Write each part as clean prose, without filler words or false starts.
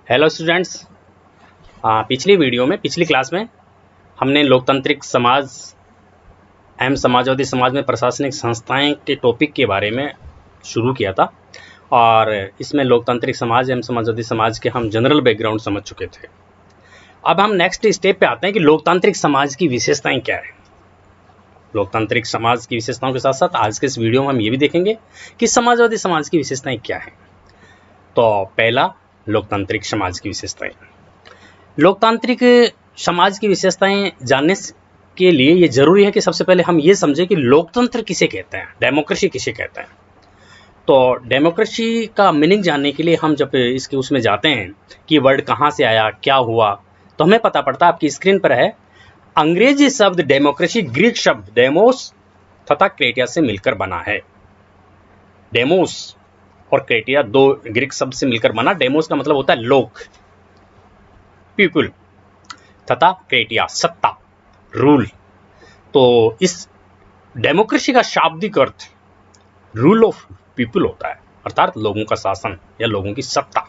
Hello students. पिछली video में पिछली क्लास में हमने लोकतांत्रिक समाज एवं समाजवादी समाज में प्रशासनिक संस्थाएं के टॉपिक के बारे में शुरू किया था और इसमें लोकतांत्रिक समाज एवं समाजवादी समाज के हम जनरल बैकग्राउंड समझ चुके थे। अब हम नेक्स्ट स्टेप पे आते हैं कि लोकतांत्रिक समाज की विशेषताएं क्या है। लोकतांत्रिक समाज की विशेषताओं के साथ साथ आज के इस वीडियो में हम ये भी देखेंगे कि समाजवादी समाज की विशेषताएं क्या हैं। तो पहला, लोकतांत्रिक समाज की विशेषताएं। लोकतांत्रिक समाज की विशेषताएं जानने के लिए ये जरूरी है कि सबसे पहले हम ये समझें कि लोकतंत्र किसे कहते हैं, डेमोक्रेसी किसे कहते हैं। तो डेमोक्रेसी का मीनिंग जानने के लिए हम जब इसके उसमें जाते हैं कि वर्ड कहाँ से आया, क्या हुआ, तो हमें पता पड़ता है, आपकी स्क्रीन पर है, अंग्रेजी शब्द डेमोक्रेसी ग्रीक शब्द डेमोस तथा क्रेटिया से मिलकर बना है। डेमोस और क्रेटिया दो ग्रीक शब्द से मिलकर बना। डेमोस का मतलब होता है लोक, पीपुल, तथा क्रेटिया सत्ता, रूल। तो इस डेमोक्रेसी का शाब्दिक अर्थ रूल ऑफ पीपुल होता है, अर्थात लोगों का शासन या लोगों की सत्ता।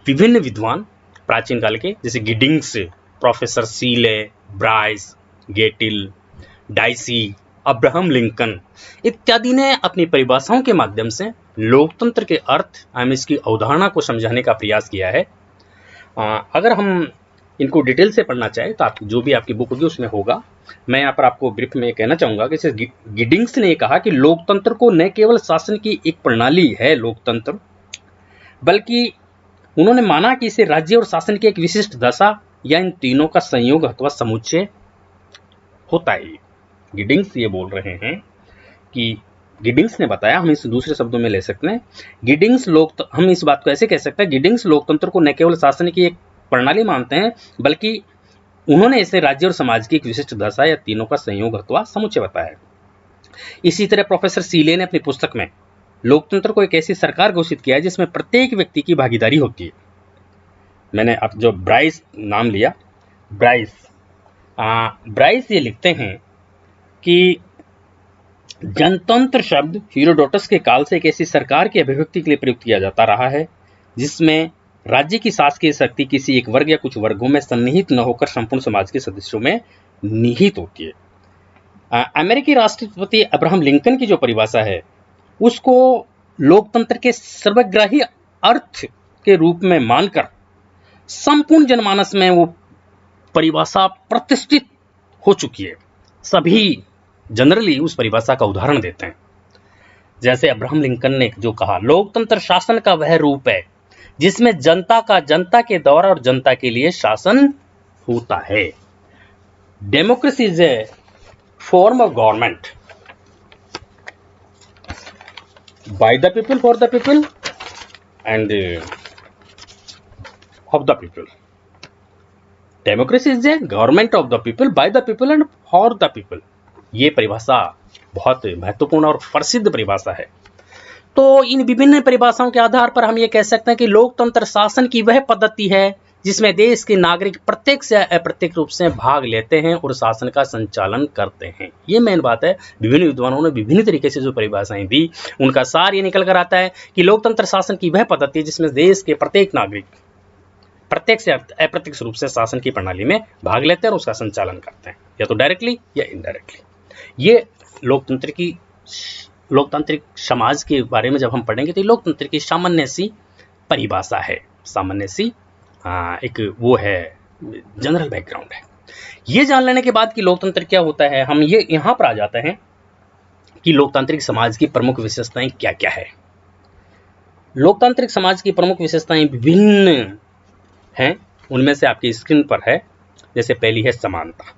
विभिन्न विद्वान प्राचीन काल के, जैसे Giddings, professor Seeley, Bryce, Gettell, Dicey, Abraham Lincoln इत्यादि ने अपनी परिभाषाओं के माध्यम से लोकतंत्र के अर्थ एवं इसकी अवधारणा को समझाने का प्रयास किया है। अगर हम इनको डिटेल से पढ़ना चाहें तो आप जो भी आपकी बुक होगी उसमें होगा। मैं यहाँ पर आपको ब्रीफ में कहना चाहूँगा कि गिडिंग्स ने कहा कि लोकतंत्र को न केवल शासन की एक प्रणाली है लोकतंत्र, बल्कि उन्होंने माना कि इसे राज्य और शासन की एक विशिष्ट दशा या इन तीनों का संयोग अथवा समुच्चय होता है। गिडिंग्स ये बोल रहे हैं कि गिडिंग्स ने बताया, हम इस दूसरे शब्दों में ले सकते हैं, हम इस बात को ऐसे कह सकते हैं, गिडिंग्स लोकतंत्र को न केवल शासन की एक प्रणाली मानते हैं, बल्कि उन्होंने इसे राज्य और समाज की एक विशिष्ट दशा या तीनों का संयोग अथवा समुच्चय बताया। इसी तरह प्रोफेसर सीले ने अपनी पुस्तक में लोकतंत्र को एक ऐसी सरकार घोषित किया है जिसमें प्रत्येक व्यक्ति की भागीदारी होती है। मैंने अब जो ब्राइस नाम लिया, ब्राइस ये लिखते हैं कि जनतंत्र शब्द हीरोडोटस के काल से एक ऐसी सरकार की अभिव्यक्ति के लिए प्रयुक्त किया जाता रहा है जिसमें राज्य की शासकीय शक्ति किसी एक वर्ग या कुछ वर्गों में सन्निहित न होकर संपूर्ण समाज के सदस्यों में निहित होती है। अमेरिकी राष्ट्रपति अब्राहम लिंकन की जो परिभाषा है उसको लोकतंत्र के सर्वग्राही अर्थ के रूप में मानकर संपूर्ण जनमानस में वो परिभाषा प्रतिष्ठित हो चुकी है। सभी जनरली उस परिभाषा का उदाहरण देते हैं। जैसे अब्राहम लिंकन ने जो कहा, लोकतंत्र शासन का वह रूप है जिसमें जनता का जनता के द्वारा और जनता के लिए शासन होता है। Democracy is a form of government by the people, for the people end of the people. Democracy is a government of the people, by the people and for the people. ये परिभाषा बहुत महत्वपूर्ण और प्रसिद्ध परिभाषा है। तो इन विभिन्न परिभाषाओं के आधार पर हम ये कह सकते हैं कि लोकतंत्र शासन की वह पद्धति है जिसमें देश के नागरिक प्रत्यक्ष या अप्रत्यक्ष रूप से भाग लेते हैं और शासन का संचालन करते हैं। ये मेन बात है। विभिन्न विद्वानों ने विभिन्न तरीके से जो परिभाषाएं दी, उनका सार ये निकल कर आता है कि लोकतंत्र शासन की वह पद्धति है जिसमें देश के प्रत्येक नागरिक प्रत्यक्ष या अप्रत्यक्ष रूप से शासन की प्रणाली में भाग लेते हैं और उसका संचालन करते हैं, या तो डायरेक्टली या इनडायरेक्टली। ये लोकतांत्रिक समाज के बारे में जब हम पढ़ेंगे तो लोकतंत्र की सामान्य सी परिभाषा है, सामान्य सी एक वो है, जनरल बैकग्राउंड है। ये जान लेने के बाद कि लोकतंत्र क्या होता है, हम ये यहाँ पर आ जाते हैं कि लोकतांत्रिक समाज की प्रमुख विशेषताएं क्या क्या है। लोकतांत्रिक समाज की प्रमुख विशेषताएं विभिन्न हैं, उनमें से आपकी स्क्रीन पर है। जैसे पहली है समानता।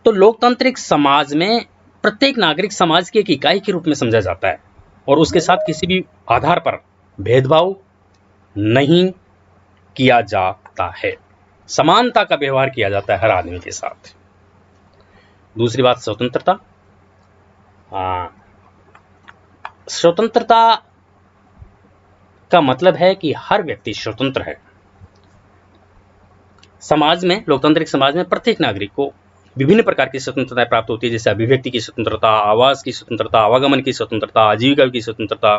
तो लोकतांत्रिक समाज में प्रत्येक नागरिक समाज की एक इकाई के रूप में समझा जाता है और उसके साथ किसी भी आधार पर भेदभाव नहीं किया जाता है। समानता का व्यवहार किया जाता है हर आदमी के साथ। दूसरी बात, स्वतंत्रता। स्वतंत्रता का मतलब है कि हर व्यक्ति स्वतंत्र है। समाज में, लोकतांत्रिक समाज में प्रत्येक नागरिक को विभिन्न प्रकार की स्वतंत्रताएं प्राप्त होती है, जैसे अभिव्यक्ति की स्वतंत्रता, आवास की स्वतंत्रता, आवागमन की स्वतंत्रता, आजीविका की स्वतंत्रता,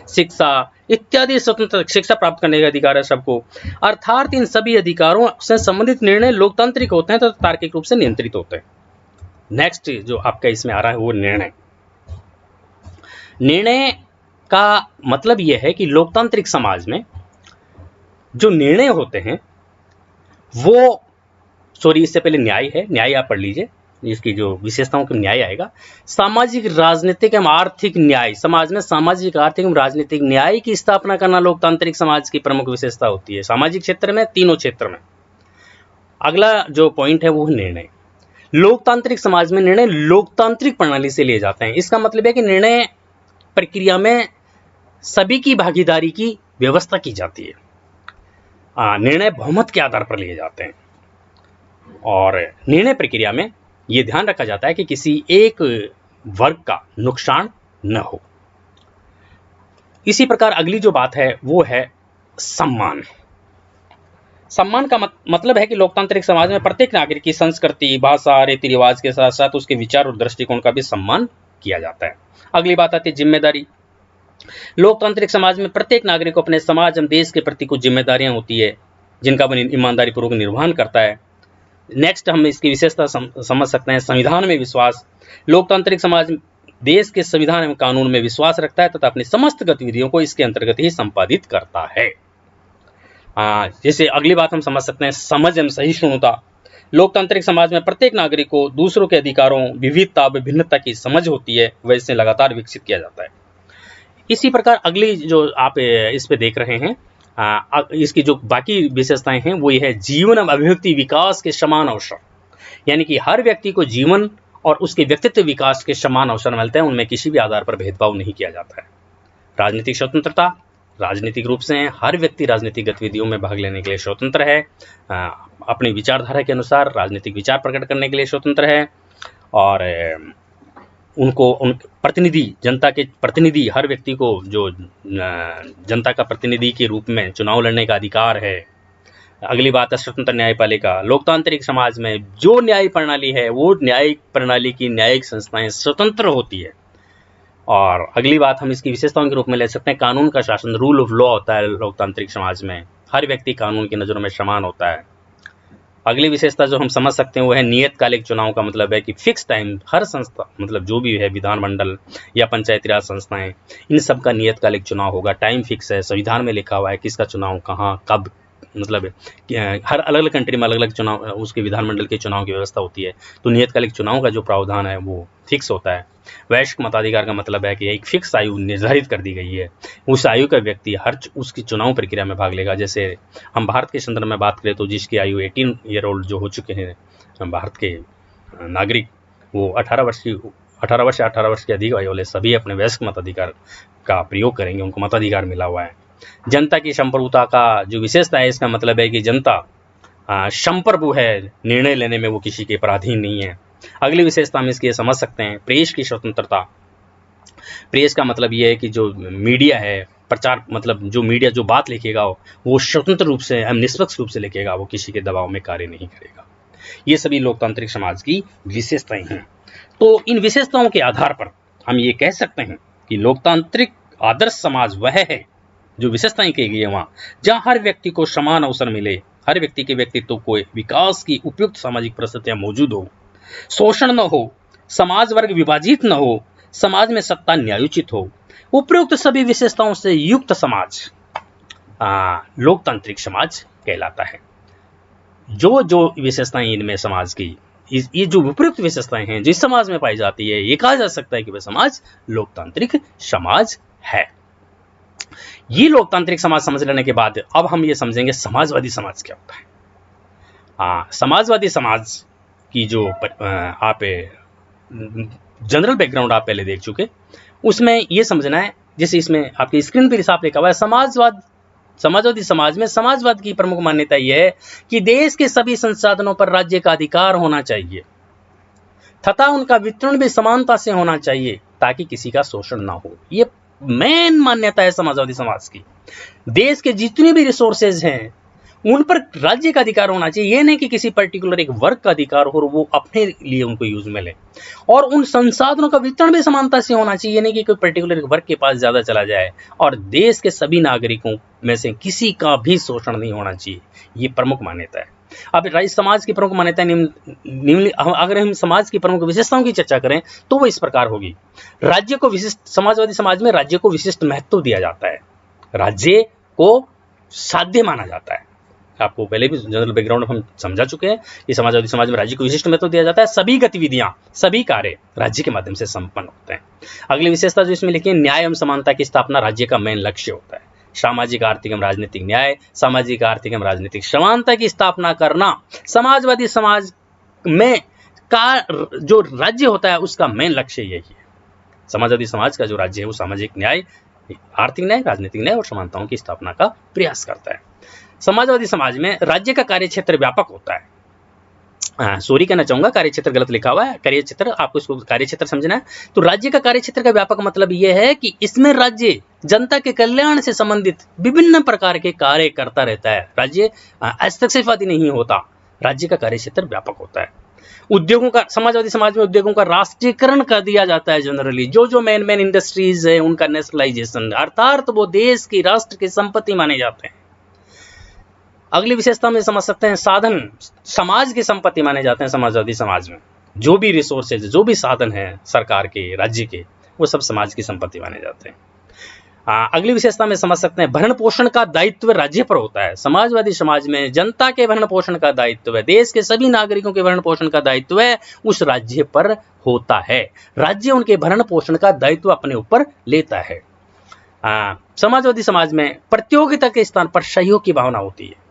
शिक्षा इत्यादि स्वतंत्र शिक्षा प्राप्त करने का अधिकार है सबको। अर्थात इन सभी अधिकारों से संबंधित निर्णय लोकतांत्रिक होते हैं तथा तार्किक रूप से नियंत्रित होते हैं। नेक्स्ट जो आपका इसमें आ रहा है वो निर्णय। निर्णय का मतलब यह है कि लोकतांत्रिक समाज में जो निर्णय होते हैं वो, सॉरी इससे पहले न्याय है, न्याय आप पढ़ लीजिए, इसकी जो विशेषताओं के न्याय आएगा। सामाजिक, राजनीतिक एवं आर्थिक न्याय, समाज में सामाजिक, आर्थिक एवं राजनीतिक न्याय की स्थापना करना लोकतांत्रिक समाज की प्रमुख विशेषता होती है, सामाजिक क्षेत्र में, तीनों क्षेत्र में। अगला जो पॉइंट है वो निर्णय। लोकतांत्रिक समाज में निर्णय लोकतांत्रिक प्रणाली से लिए जाते हैं। इसका मतलब है कि निर्णय प्रक्रिया में सभी की भागीदारी की व्यवस्था की जाती है। निर्णय बहुमत के आधार पर लिए जाते हैं और निर्णय प्रक्रिया में यह ध्यान रखा जाता है कि किसी एक वर्ग का नुकसान न हो। इसी प्रकार अगली जो बात है वो है सम्मान। सम्मान का मतलब है कि लोकतांत्रिक समाज में प्रत्येक नागरिक की संस्कृति, भाषा, रीति रिवाज के साथ साथ उसके विचार और दृष्टिकोण का भी सम्मान किया जाता है। अगली बात आती है जिम्मेदारी। लोकतांत्रिक समाज में प्रत्येक नागरिक को अपने समाज एवं देश के प्रति कुछ जिम्मेदारियां होती है जिनका वह ईमानदारी पूर्वक निर्वहन करता है। नेक्स्ट हम इसकी विशेषता समझ सकते हैं संविधान में विश्वास। लोकतांत्रिक समाज देश के संविधान एवं कानून में विश्वास रखता है तथा अपनी समस्त गतिविधियों को इसके अंतर्गत ही संपादित करता है। जैसे अगली बात हम समझ सकते हैं समझ एवं सहिष्णुता। लोकतांत्रिक समाज में प्रत्येक नागरिक को दूसरों के अधिकारों, विविधता, विभिन्नता की समझ होती है, वह इसे लगातार विकसित किया जाता है। इसी प्रकार अगली जो आप इस पे देख रहे हैं, इसकी जो बाकी विशेषताएं हैं वो ये है जीवन एवं अभिव्यक्ति विकास के समान अवसर, यानी कि हर व्यक्ति को जीवन और उसके व्यक्तित्व विकास के समान अवसर मिलते हैं, उनमें किसी भी आधार पर भेदभाव नहीं किया जाता है। राजनीतिक स्वतंत्रता, राजनीतिक रूप से हर व्यक्ति राजनीतिक गतिविधियों में भाग लेने के लिए स्वतंत्र है, अपनी विचारधारा के अनुसार राजनीतिक विचार प्रकट करने के लिए स्वतंत्र है और उनको प्रतिनिधि, जनता के प्रतिनिधि, हर व्यक्ति को जो जनता का प्रतिनिधि के रूप में चुनाव लड़ने का अधिकार है। अगली बात है स्वतंत्र न्यायपालिका। लोकतांत्रिक समाज में जो न्याय प्रणाली है वो न्यायिक प्रणाली की न्यायिक संस्थाएं स्वतंत्र होती है। और अगली बात हम इसकी विशेषताओं के रूप में ले सकते हैं कानून का शासन, रूल ऑफ लॉ होता है लोकतांत्रिक समाज में, हर व्यक्ति कानून की नज़रों में समान होता है। अगली विशेषता जो हम समझ सकते हैं वो है नियतकालिक चुनाव का मतलब है कि फिक्स टाइम, हर संस्था मतलब जो भी है विधानमंडल या पंचायती राज संस्थाएं, इन सब का नियतकालिक चुनाव होगा, टाइम फिक्स है, संविधान में लिखा हुआ है किसका चुनाव कहाँ कब, मतलब हर अलग अलग कंट्री में अलग अलग चुनाव, उसके विधानमंडल के चुनाव की व्यवस्था होती है। तो नियतकालिक चुनाव का जो प्रावधान है वो फिक्स होता है। वैश्विक मताधिकार का मतलब है कि एक फिक्स आयु निर्धारित कर दी गई है, उस आयु का व्यक्ति हर उसकी चुनाव प्रक्रिया में भाग लेगा। जैसे हम भारत के संदर्भ में बात करें तो जिसकी आयु 18 ईयर ओल्ड जो हो चुके हैं भारत के नागरिक, वो 18 वर्ष या 18 वर्ष की अधिक आयु वाले सभी अपने वयस्क मताधिकार का प्रयोग करेंगे, उनको मताधिकार मिला हुआ है। जनता की संप्रभुता का जो विशेषता है इसका मतलब है कि जनता संप्रभु है, निर्णय लेने में वो किसी के पराधीन नहीं है। अगली विशेषता हम इसकी समझ सकते हैं प्रेस की स्वतंत्रता। प्रेस का मतलब ये है कि जो मीडिया है, प्रचार मतलब जो मीडिया जो बात लिखेगा वो स्वतंत्र रूप से निष्पक्ष रूप से लिखेगा, वो किसी के दबाव में कार्य नहीं करेगा। ये सभी लोकतांत्रिक समाज की विशेषताएं हैं। तो इन विशेषताओं के आधार पर हम ये कह सकते हैं कि लोकतांत्रिक आदर्श समाज वह है जो विशेषताएं कही गई है वहाँ जहाँ हर व्यक्ति को समान अवसर मिले, हर व्यक्ति के व्यक्तित्व को विकास की उपयुक्त सामाजिक परिस्थितियां मौजूद हो, शोषण न हो, समाज वर्ग विभाजित न हो, समाज में सत्ता न्यायोचित हो। उपयुक्त सभी विशेषताओं से युक्त समाज लोकतांत्रिक समाज कहलाता है। जो जो विशेषताएं इनमें समाज की, ये जो उपयुक्त विशेषताएं हैं जिस समाज में पाई जाती है, ये कहा जा सकता है कि वह समाज लोकतांत्रिक समाज है। ये लोकतांत्रिक समाज समझ लेने के बाद अब हम ये समझेंगे समाजवादी समाज क्या होता है। समाजवादी समाज की जो आप जनरल बैकग्राउंड आप पहले देख चुके, उसमें ये समझना है, जैसे इसमें आपकी स्क्रीन पर हिसाब लिखा हुआ है समाजवादी समाज में समाजवाद की प्रमुख मान्यता यह है कि देश के सभी संसाधनों पर राज्य का अधिकार होना चाहिए तथा उनका वितरण भी समानता से होना चाहिए ताकि किसी का शोषण ना हो। ये मेन मान्यता है समाजवादी समाज की। देश के जितने भी रिसोर्सेज हैं उन पर राज्य का अधिकार होना चाहिए। ये नहीं कि किसी पर्टिकुलर एक वर्ग का अधिकार हो और वो अपने लिए उनको यूज में ले। और उन संसाधनों का वितरण भी समानता से होना चाहिए। ये नहीं कि कोई पर्टिकुलर एक वर्ग के पास ज्यादा चला जाए। और देश के सभी नागरिकों में से किसी का भी शोषण नहीं होना चाहिए। ये प्रमुख मान्यता है। अब राज्य समाज की प्रमुख मान्यता निम्न, अगर हम समाज की प्रमुख विशेषताओं की चर्चा करें तो वो इस प्रकार होगी। राज्य को विशिष्ट, समाजवादी समाज में राज्य को विशिष्ट महत्व दिया जाता है। राज्य को साध्य माना जाता है। आपको पहले भी जनरल बैकग्राउंड हम समझा चुके हैं कि समाजवादी समाज में राज्य को विशिष्ट महत्व दिया जाता है। सभी गतिविधियां, सभी कार्य राज्य के माध्यम से संपन्न होते हैं। अगली विशेषता जो इसमें लिखी है, न्याय एवं समानता की स्थापना राज्य का मेन लक्ष्य होता है। सामाजिक, आर्थिक एवं राजनीतिक न्याय, सामाजिक, आर्थिक एवं राजनीतिक समानता की स्थापना करना समाजवादी समाज में का जो राज्य होता है उसका मेन लक्ष्य यही है। समाजवादी समाज का जो राज्य है वो सामाजिक न्याय, आर्थिक न्याय, राजनीतिक न्याय और समानताओं की स्थापना का प्रयास करता है। समाजवादी समाज में राज्य का कार्यक्षेत्र व्यापक होता है। सॉरी कहना चाहूंगा, कार्यक्षेत्र गलत लिखा हुआ है, कार्यक्षेत्र, आपको इसको कार्यक्षेत्र समझना है। तो राज्य का कार्यक्षेत्र का व्यापक मतलब यह है कि इसमें राज्य जनता के कल्याण से संबंधित विभिन्न प्रकार के कार्य करता रहता है। राज्य हस्तक्षेपवादी नहीं होता। राज्य का कार्यक्षेत्र व्यापक होता है। उद्योगों का, समाजवादी समाज में उद्योगों का राष्ट्रीयकरण कर दिया जाता है। जनरली जो मेन इंडस्ट्रीज है उनका नेशनलाइजेशन, अर्थात वो देश की, राष्ट्र की संपत्ति माने जाते हैं। अगली विशेषता में समझ सकते हैं, साधन समाज की संपत्ति माने जाते हैं। समाजवादी समाज में जो भी रिसोर्सेज, जो भी साधन है सरकार के, राज्य के, वो सब समाज की संपत्ति माने जाते हैं। अगली विशेषता में समझ सकते हैं, भरण पोषण का दायित्व राज्य पर होता है। समाजवादी समाज में जनता के भरण पोषण का दायित्व है, देश के सभी नागरिकों के भरण पोषण का दायित्व है उस राज्य पर होता है। राज्य उनके भरण पोषण का दायित्व अपने ऊपर लेता है। समाजवादी समाज में प्रतियोगिता के स्थान पर सहयोग की भावना होती है।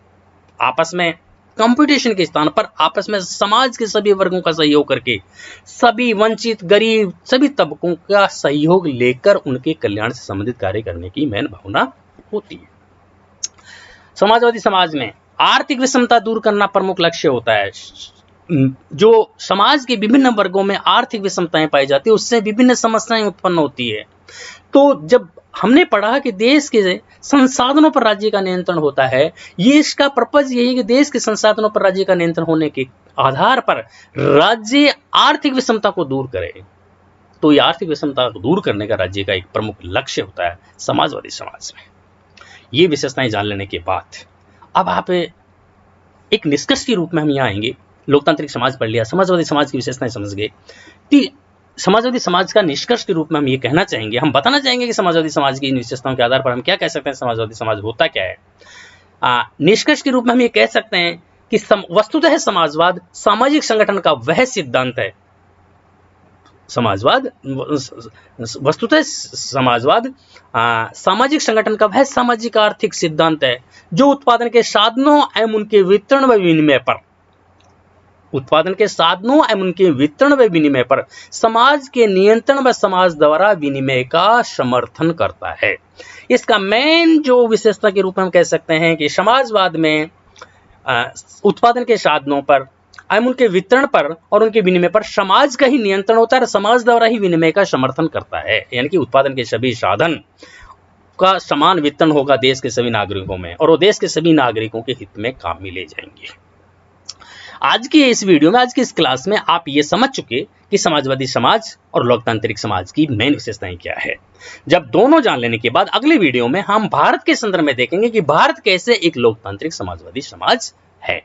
आपस में कंपटीशन के स्थान पर आपस में समाज के सभी वर्गों का सहयोग करके, सभी वंचित, गरीब, सभी तबकों का सहयोग लेकर उनके कल्याण से संबंधित कार्य करने की मेन भावना होती है। समाजवादी समाज में आर्थिक विषमता दूर करना प्रमुख लक्ष्य होता है। जो समाज के विभिन्न वर्गों में आर्थिक विषमताएं पाई जाती है उससे विभिन्न समस्याएं उत्पन्न होती है। तो जब हमने पढ़ा कि देश के संसाधनों पर राज्य का नियंत्रण होता है, ये इसका पर्पज यही है कि देश के संसाधनों पर राज्य का नियंत्रण होने के आधार पर राज्य आर्थिक विषमता को दूर करे। तो ये आर्थिक विषमता को दूर करने का राज्य का एक प्रमुख लक्ष्य होता है समाजवादी समाज में। ये विशेषताएं जान लेने के बाद अब आप एक निष्कर्ष के रूप में हम यहाँ आएंगे। लोकतांत्रिक समाज पढ़ लिया, समाजवादी समाज की विशेषताएं समझ गए। समाजवादी समाज का निष्कर्ष के रूप में हम ये कहना चाहेंगे, हम बताना चाहेंगे कि समाजवादी समाज की इन विशेषताओं के आधार पर हम क्या कह सकते हैं, समाजवादी समाज होता क्या है। निष्कर्ष के रूप में हम ये कह सकते हैं कि वस्तुतः समाजवाद सामाजिक संगठन का वह सिद्धांत है। समाजवाद, वस्तुतः समाजवाद सामाजिक संगठन का वह सामाजिक आर्थिक सिद्धांत है जो उत्पादन के साधनों एवं उनके वितरण व विनिमय पर, उत्पादन के साधनों एवं उनके वितरण व विनिमय पर समाज के नियंत्रण व समाज द्वारा विनिमय का समर्थन करता है। इसका मेन जो विशेषता के रूप में हम कह सकते हैं कि समाजवाद में उत्पादन के साधनों पर एवं उनके वितरण पर और उनके विनिमय पर समाज का ही नियंत्रण होता है और समाज द्वारा ही विनिमय का समर्थन करता है। यानी कि उत्पादन के सभी साधन का समान वितरण होगा देश के सभी नागरिकों में और वो देश के सभी नागरिकों के हित में काम में ले जाएंगे। आज की इस वीडियो में, आज की इस क्लास में आप ये समझ चुके कि समाजवादी समाज और लोकतांत्रिक समाज की मेन विशेषताएं क्या है। जब दोनों जान लेने के बाद अगले वीडियो में हम भारत के संदर्भ में देखेंगे कि भारत कैसे एक लोकतांत्रिक समाजवादी समाज है।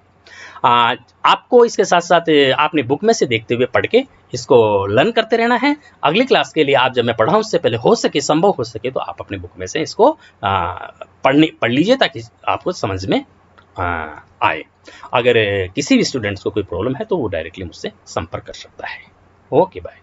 आपको इसके साथ साथ आपने बुक में से देखते हुए पढ़ के इसको लर्न करते रहना है। अगली क्लास के लिए आप, जब मैं पढ़ाऊं उससे पहले हो सके, संभव हो सके तो आप अपने बुक में से इसको पढ़ लीजिए ताकि आपको समझ में आए। अगर किसी भी स्टूडेंट्स को कोई प्रॉब्लम है तो वो डायरेक्टली मुझसे संपर्क कर सकता है। Okay, bye.